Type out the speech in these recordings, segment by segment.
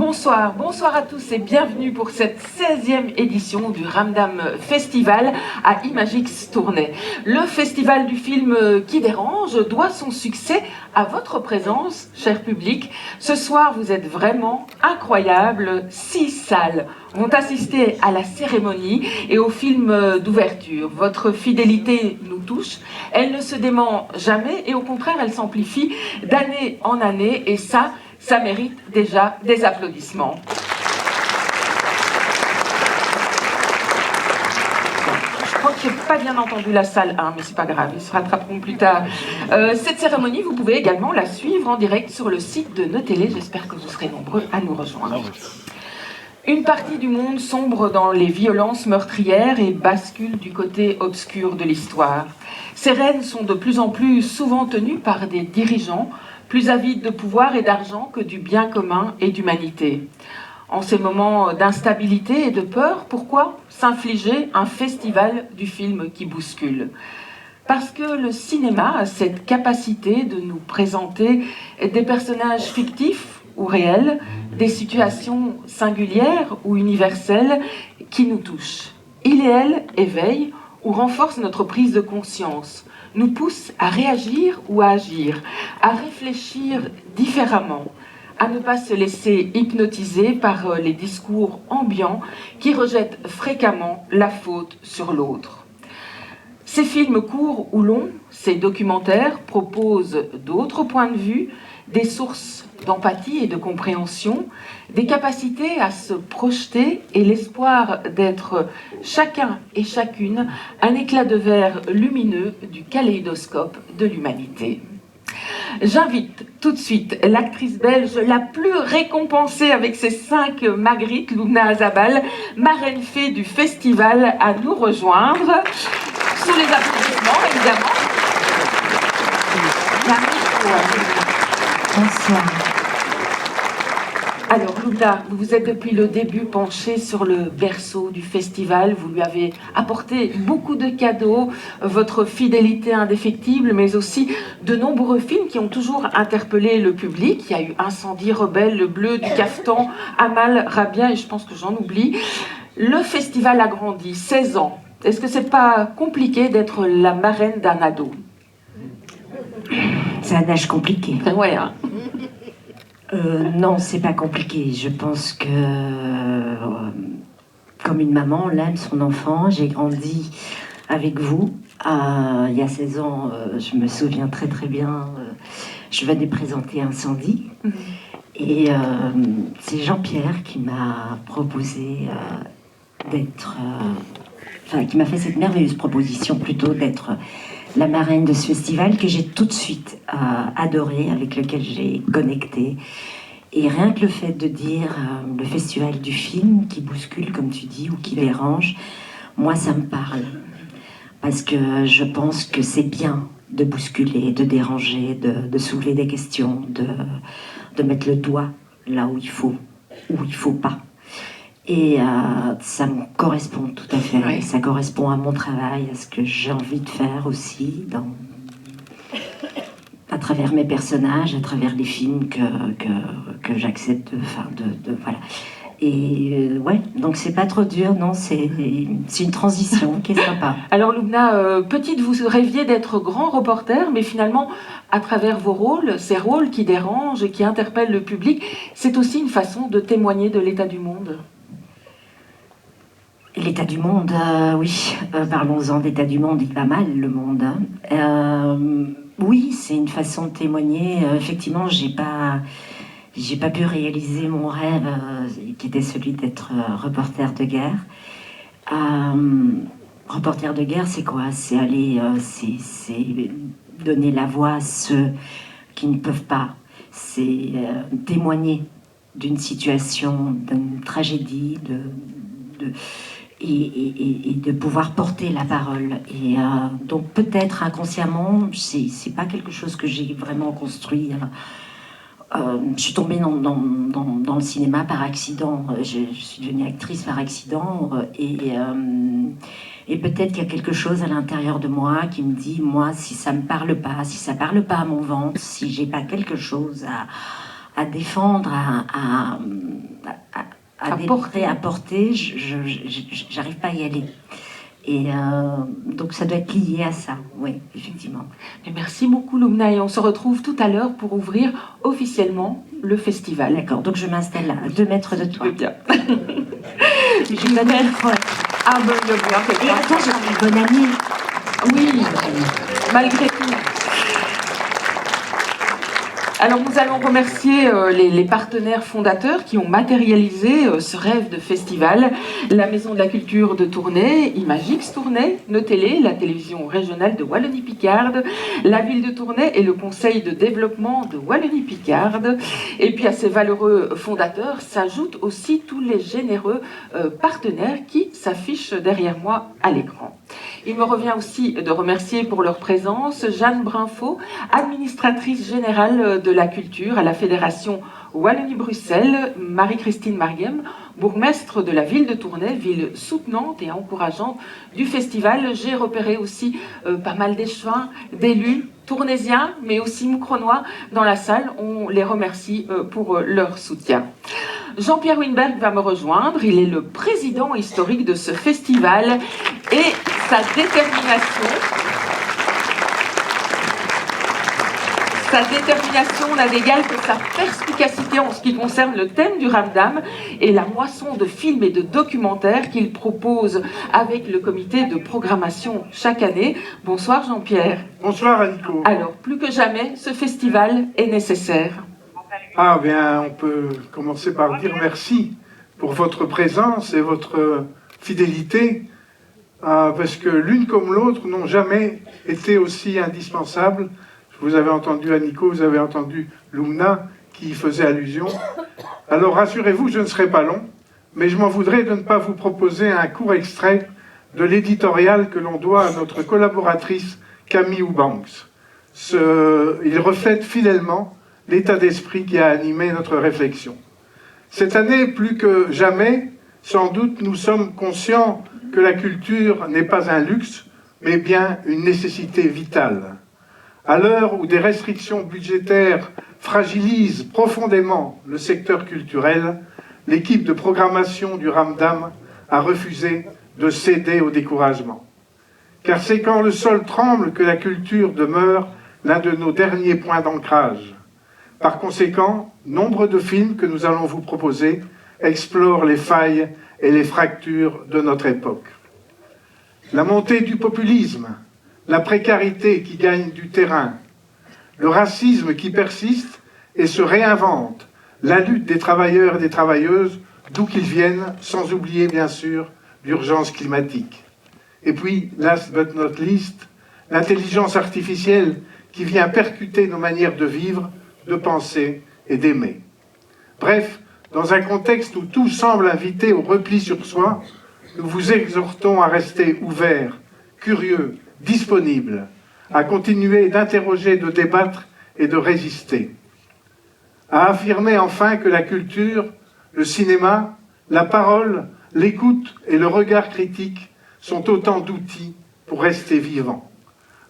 Bonsoir, bonsoir à tous et bienvenue pour cette 16e édition du Ramdam Festival à Imagix Tournai. Le festival du film qui dérange doit son succès à votre présence, cher public. Ce soir, vous êtes vraiment incroyables. 6 salles vont assister à la cérémonie et au film d'ouverture. Votre fidélité nous touche. Elle ne se dément jamais et au contraire, elle s'amplifie d'année en année et ça mérite déjà des applaudissements. Je crois que je n'ai pas bien entendu la salle 1, mais c'est pas grave, ils se rattraperont plus tard. Cette cérémonie, vous pouvez également la suivre en direct sur le site de nos télés. J'espère que vous serez nombreux à nous rejoindre. Une partie du monde sombre dans les violences meurtrières et bascule du côté obscur de l'histoire. Ces rênes sont de plus en plus souvent tenus par des dirigeants plus avides de pouvoir et d'argent que du bien commun et d'humanité. En ces moments d'instabilité et de peur, pourquoi s'infliger un festival du film qui bouscule ? Parce que le cinéma a cette capacité de nous présenter des personnages fictifs ou réels, des situations singulières ou universelles qui nous touchent. Il et elle éveillent ou renforcent notre prise de conscience, nous poussent à réagir ou à agir, à réfléchir différemment, à ne pas se laisser hypnotiser par les discours ambiants qui rejettent fréquemment la faute sur l'autre. Ces films courts ou longs, ces documentaires proposent d'autres points de vue, des sources d'empathie et de compréhension, des capacités à se projeter et l'espoir d'être chacun et chacune un éclat de verre lumineux du kaléidoscope de l'humanité. J'invite tout de suite l'actrice belge la plus récompensée avec ses 5 Magritte, Lubna Azabal, marraine fée du festival, à nous rejoindre. Sous les applaudissements, évidemment. Bonsoir. Alors, Lubna, vous vous êtes depuis le début penchée sur le berceau du festival. Vous lui avez apporté beaucoup de cadeaux, votre fidélité indéfectible, mais aussi de nombreux films qui ont toujours interpellé le public. Il y a eu Incendie, Rebelle, Le Bleu du Caftan, Amal, Rabia, et je pense que j'en oublie. Le festival a grandi, 16 ans. Est-ce que c'est pas compliqué d'être la marraine d'un ado ? C'est un âge compliqué. Ouais, hein. Non, c'est pas compliqué. Je pense que, comme une maman, on aime son enfant. J'ai grandi avec vous. Il y a 16 ans, je me souviens très très bien, je venais présenter Incendie. Et c'est Jean-Pierre qui m'a proposé d'être... qui m'a fait cette merveilleuse proposition plutôt d'être la marraine de ce festival que j'ai tout de suite adoré, avec lequel j'ai connecté. Et rien que le fait de dire le festival du film qui bouscule, comme tu dis, ou qui dérange, moi ça me parle. Parce que je pense que c'est bien de bousculer, de déranger, de soulever des questions, de mettre le doigt là où il faut pas. Et ça me correspond tout à fait. Oui. Ça correspond à mon travail, à ce que j'ai envie de faire aussi, à travers mes personnages, à travers les films que j'accepte voilà. Et ouais, donc c'est pas trop dur, non, c'est une transition qui est sympa. Alors Lubna, petite, vous rêviez d'être grand reporter, mais finalement, à travers vos rôles, ces rôles qui dérangent et qui interpellent le public, c'est aussi une façon de témoigner de l'état du monde. L'état du monde, oui, parlons-en d'état du monde, il va mal le monde. Oui, c'est une façon de témoigner. Effectivement, j'ai pas pu réaliser mon rêve, qui était celui d'être reporter de guerre. Reporter de guerre, c'est quoi ? C'est aller, c'est donner la voix à ceux qui ne peuvent pas. C'est témoigner d'une situation, d'une tragédie, et de pouvoir porter la parole. Et donc peut-être inconsciemment, c'est pas quelque chose que j'ai vraiment construit. Je suis tombée dans le cinéma par accident. Je suis devenue actrice par accident. Et peut-être qu'il y a quelque chose à l'intérieur de moi qui me dit, moi, si ça me parle pas, si ça parle pas à mon ventre, si j'ai pas quelque chose défendre, à démontrer, à porter, j'arrive pas à y aller. Et donc ça doit être lié à ça, oui, effectivement. Et merci beaucoup Lumna, et on se retrouve tout à l'heure pour ouvrir officiellement le festival. D'accord, donc je m'installe là, à 2 mètres de toi. Bien. Je vais mettre... Ah ben, le bien, c'est Et attends, j'ai une bonne amie. Oui, malgré tout. Alors nous allons remercier les partenaires fondateurs qui ont matérialisé ce rêve de festival. La Maison de la Culture de Tournai, Imagix Tournai, Notélé, la télévision régionale de Wallonie-Picarde, la ville de Tournai et le conseil de développement de Wallonie-Picarde. Et puis à ces valeureux fondateurs s'ajoutent aussi tous les généreux partenaires qui s'affichent derrière moi à l'écran. Il me revient aussi de remercier pour leur présence Jeanne Brinfo, administratrice générale de la culture à la Fédération Wallonie-Bruxelles, Marie-Christine Mariem, bourgmestre de la ville de Tournai, ville soutenante et encourageante du festival. J'ai repéré aussi pas mal d'échevins, d'élus tournaisiens, mais aussi moucronois dans la salle. On les remercie pour leur soutien. Jean-Pierre Winberg va me rejoindre. Il est le président historique de ce festival et sa détermination n'a d'égal que sa perspicacité en ce qui concerne le thème du Ramdam et la moisson de films et de documentaires qu'il propose avec le comité de programmation chaque année. Bonsoir Jean-Pierre. Bonsoir Annico. Alors, plus que jamais, ce festival est nécessaire. Ah bien, on peut commencer par dire merci pour votre présence et votre fidélité, parce que l'une comme l'autre n'ont jamais été aussi indispensables. Vous avez entendu Annico, vous avez entendu Lumna qui y faisait allusion. Alors rassurez-vous, je ne serai pas long, mais je m'en voudrais de ne pas vous proposer un court extrait de l'éditorial que l'on doit à notre collaboratrice Camille Eubanks. Il reflète fidèlement l'état d'esprit qui a animé notre réflexion. Cette année, plus que jamais, sans doute, nous sommes conscients que la culture n'est pas un luxe, mais bien une nécessité vitale. À l'heure où des restrictions budgétaires fragilisent profondément le secteur culturel, l'équipe de programmation du Ramdam a refusé de céder au découragement. Car c'est quand le sol tremble que la culture demeure l'un de nos derniers points d'ancrage. Par conséquent, nombre de films que nous allons vous proposer explorent les failles et les fractures de notre époque. La montée du populisme, la précarité qui gagne du terrain, le racisme qui persiste et se réinvente, la lutte des travailleurs et des travailleuses, d'où qu'ils viennent, sans oublier bien sûr l'urgence climatique. Et puis, last but not least, l'intelligence artificielle qui vient percuter nos manières de vivre, de penser et d'aimer. Bref, dans un contexte où tout semble inviter au repli sur soi, nous vous exhortons à rester ouverts, curieux, disponibles, à continuer d'interroger, de débattre et de résister. À affirmer enfin que la culture, le cinéma, la parole, l'écoute et le regard critique sont autant d'outils pour rester vivants.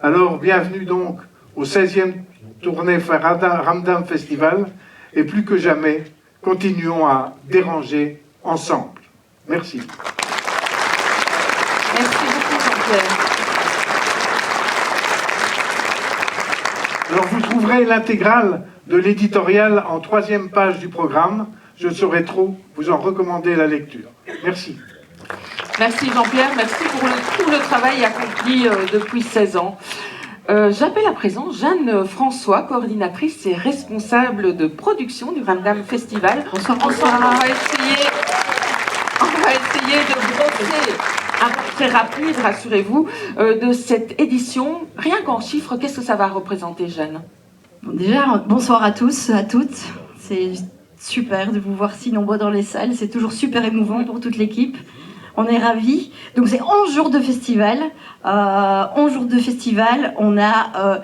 Alors, bienvenue donc au 16e tournée Ramdam Festival, et plus que jamais, continuons à déranger ensemble. Merci. Merci beaucoup Jean-Pierre. Alors vous trouverez l'intégrale de l'éditorial en 3e page du programme. Je ne saurais trop vous en recommander la lecture. Merci. Merci Jean-Pierre, merci pour tout le travail accompli depuis 16 ans. J'appelle à présent Jeanne François, coordinatrice et responsable de production du Ramdam Festival. Bonsoir. Ensemble, on va essayer de brosser un portrait rapide, rassurez-vous, de cette édition. Rien qu'en chiffres, qu'est-ce que ça va représenter, Jeanne? Bon, déjà, bonsoir à tous, à toutes. C'est super de vous voir si nombreux dans les salles. C'est toujours super émouvant pour toute l'équipe. On est ravis. Donc c'est 11 jours de festival. 11 jours de festival. On a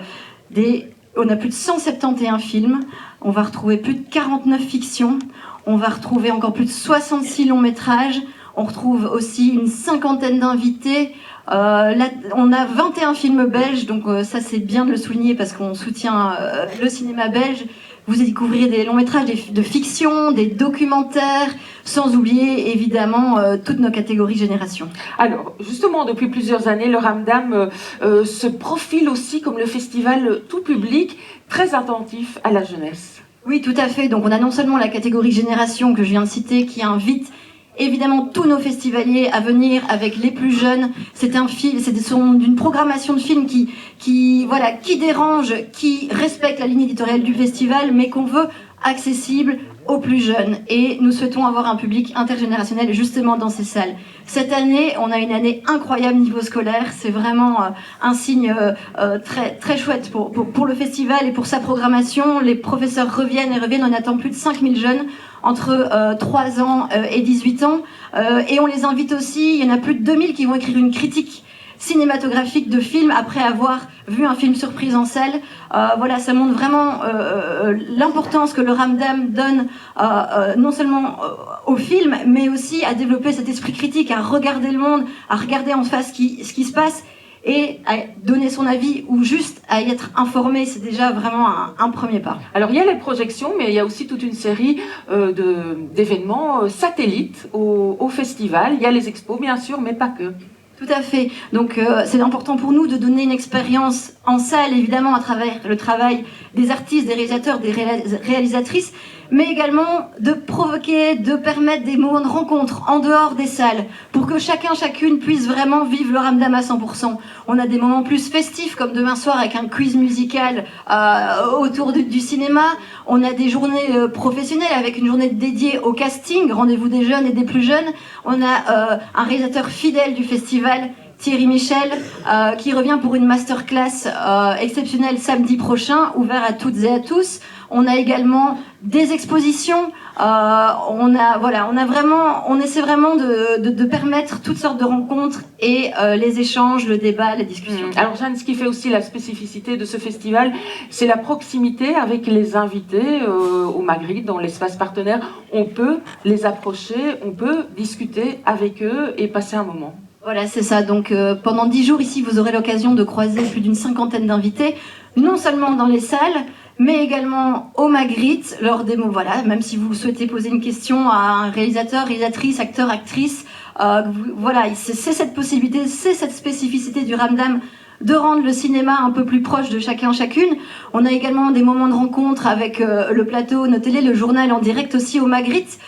plus de 171 films. On va retrouver plus de 49 fictions. On va retrouver encore plus de 66 longs métrages. On retrouve aussi une 50aine d'invités. Là, on a 21 films belges, donc ça c'est bien de le souligner parce qu'on soutient le cinéma belge. Vous y découvrirez des longs métrages de fiction, des documentaires, sans oublier évidemment toutes nos catégories génération. Alors, justement, depuis plusieurs années, le Ramdam se profile aussi comme le festival tout public, très attentif à la jeunesse. Oui, tout à fait. Donc on a non seulement la catégorie génération que je viens de citer, qui invite évidemment tous nos festivaliers à venir avec les plus jeunes. C'est un film, d'une programmation de films qui dérange, qui respecte la ligne éditoriale du festival, mais qu'on veut accessible aux plus jeunes. Et nous souhaitons avoir un public intergénérationnel justement dans ces salles. Cette année, on a une année incroyable niveau scolaire. C'est vraiment un signe très, très chouette pour le festival et pour sa programmation. Les professeurs reviennent. On attend plus de 5000 jeunes entre 3 ans et 18 ans. Et on les invite aussi, il y en a plus de 2000 qui vont écrire une critique cinématographique de films après avoir vu un film surprise en salle. Voilà, ça montre vraiment l'importance que le Ramdam donne non seulement au film, mais aussi à développer cet esprit critique, à regarder le monde, à regarder en face ce qui se passe et à donner son avis ou juste à y être informé. C'est déjà vraiment un premier pas. Alors il y a les projections, mais il y a aussi toute une série d'événements satellites au festival. Il y a les expos bien sûr, mais pas que. Tout à fait. Donc c'est important pour nous de donner une expérience en salle, évidemment à travers le travail des artistes, des réalisateurs, des réalisatrices, mais également de provoquer, de permettre des moments de rencontre en dehors des salles, pour que chacune puisse vraiment vivre le Ramdam à 100%. On a des moments plus festifs, comme demain soir avec un quiz musical autour du cinéma. On a des journées professionnelles avec une journée dédiée au casting, rendez-vous des jeunes et des plus jeunes. On a un réalisateur fidèle du festival, Thierry Michel, qui revient pour une masterclass exceptionnelle samedi prochain, ouvert à toutes et à tous. On a également des expositions. On essaie vraiment de permettre toutes sortes de rencontres et les échanges, le débat, les discussions. Alors Jeanne, ce qui fait aussi la spécificité de ce festival, c'est la proximité avec les invités au Magritte, dans l'espace partenaire. On peut les approcher, on peut discuter avec eux et passer un moment. Voilà, c'est ça. Donc pendant 10 jours ici, vous aurez l'occasion de croiser plus d'une 50aine d'invités, non seulement dans les salles, mais également au Magritte, lors des mots. Voilà, même si vous souhaitez poser une question à un réalisateur, réalisatrice, acteur, actrice, voilà, c'est cette possibilité, c'est cette spécificité du Ramdam de rendre le cinéma un peu plus proche de chacun, chacune. On a également des moments de rencontre avec le plateau, nos télés, le journal en direct aussi au Magritte,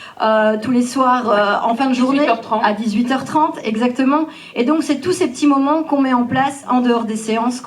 tous les soirs en fin de journée, 18h30. à 18h30, exactement. Et donc, c'est tous ces petits moments qu'on met en place en dehors des séances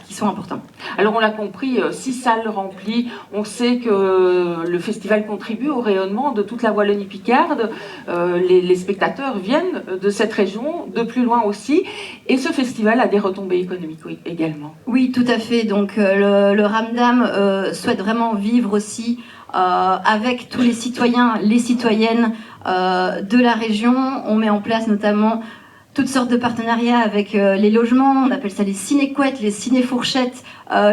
qui sont importants. Alors, on l'a compris, 6 salles remplies. On sait que le festival contribue au rayonnement de toute la Wallonie-Picarde. Les spectateurs viennent de cette région, de plus loin aussi. Et ce festival a des retombées économiques également. Oui, tout à fait. Donc le Ramdam souhaite vraiment vivre aussi avec tous les citoyens, les citoyennes de la région. On met en place notamment toutes sortes de partenariats avec les logements, on appelle ça les ciné-couettes, les ciné-fourchettes.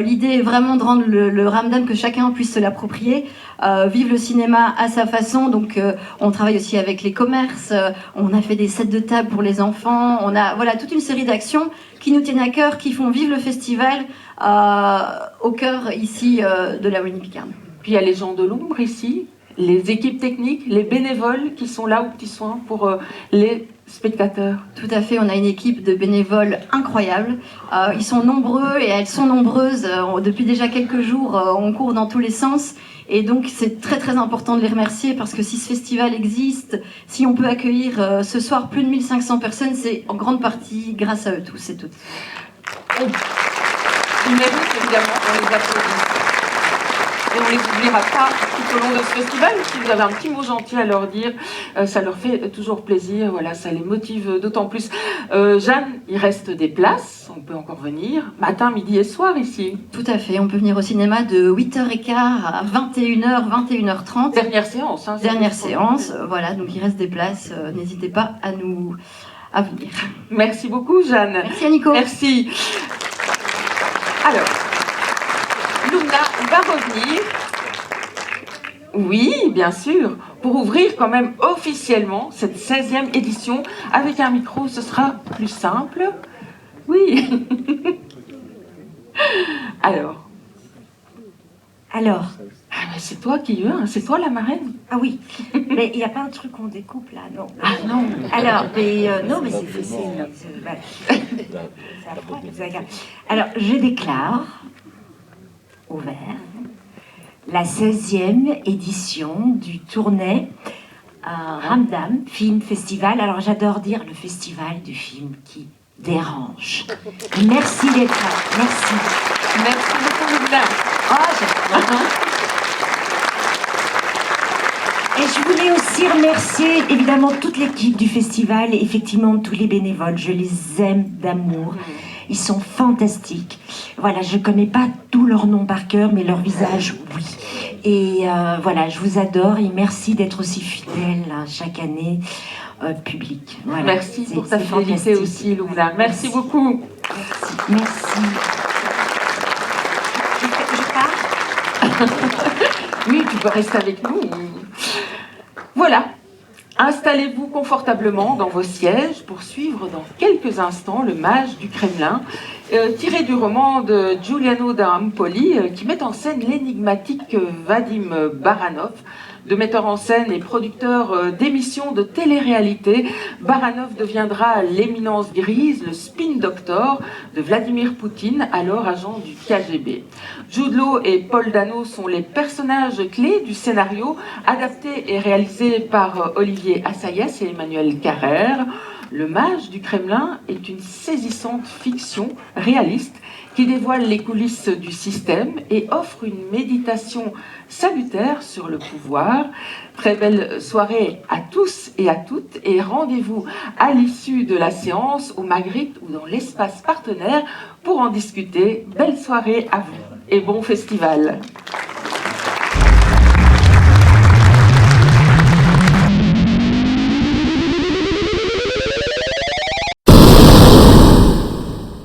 L'idée est vraiment de rendre le Ramdam, que chacun puisse se l'approprier, vivre le cinéma à sa façon. Donc on travaille aussi avec les commerces, on a fait des sets de table pour les enfants, on a toute une série d'actions qui nous tiennent à cœur, qui font vivre le festival au cœur ici de la Wallonie-Picarde. Puis il y a les gens de l'ombre ici, les équipes techniques, les bénévoles qui sont là aux petits soins pour les spectateurs. Tout à fait, on a une équipe de bénévoles incroyable. Ils sont nombreux et elles sont nombreuses. Depuis déjà quelques jours, on court dans tous les sens. Et donc c'est très très important de les remercier, parce que si ce festival existe, si on peut accueillir ce soir plus de 1500 personnes, c'est en grande partie grâce à eux tous et toutes. Ils méritent évidemment qu'on les applaudisse. Et on ne les oubliera pas tout au long de ce festival. Si vous avez un petit mot gentil à leur dire, ça leur fait toujours plaisir. Voilà, ça les motive d'autant plus. Jeanne, il reste des places. On peut encore venir matin, midi et soir ici. Tout à fait. On peut venir au cinéma de 8h15 à 21h, 21h30. Dernière séance. Hein, dernière séance. Voilà, donc il reste des places. N'hésitez pas à venir. Merci beaucoup, Jeanne. Merci, Nico. Merci. Alors, Lumna va revenir. Oui, bien sûr, pour ouvrir quand même officiellement cette 16e édition. Avec un micro, ce sera plus simple. Oui. Alors, Alors, Ah, mais c'est toi qui c'est toi la marraine. ah oui, mais il n'y a pas un truc qu'on découpe là, non. Ah non. Alors, non, mais voilà. C'est affreux, mais c'est grave. Alors, je déclare ouvert la 16e édition du Tournai Ramdam Film Festival. Alors, j'adore dire le festival du film qui dérange. Merci d'être là. Merci. Merci beaucoup, Loubna. Et je voulais aussi remercier évidemment toute l'équipe du festival et effectivement tous les bénévoles. Je les aime d'amour. Ils sont fantastiques. Voilà, je ne connais pas tous leurs noms par cœur, mais leur visage, oui. Et voilà, je vous adore et merci d'être aussi fidèle chaque année public. Voilà. Merci pour ta fidélité fantastique. aussi, Loubna. Merci beaucoup. Merci. Je pars. Oui, tu peux rester avec nous. Voilà. Installez-vous confortablement dans vos sièges pour suivre dans quelques instants le Mage du Kremlin, tiré du roman de Giuliano da Empoli, qui met en scène l'énigmatique Vadim Baranov. De metteur en scène et producteur d'émissions de télé-réalité, Baranov deviendra l'éminence grise, le spin doctor de Vladimir Poutine, alors agent du KGB. Jude Law et Paul Dano sont les personnages clés du scénario, adapté et réalisé par Olivier Assayas et Emmanuel Carrère. Le Mage du Kremlin est une saisissante fiction réaliste qui dévoile les coulisses du système et offre une méditation salutaire sur le pouvoir. Très belle soirée à tous et à toutes et rendez-vous à l'issue de la séance au Magritte ou dans l'espace partenaire pour en discuter. Belle soirée à vous et bon festival.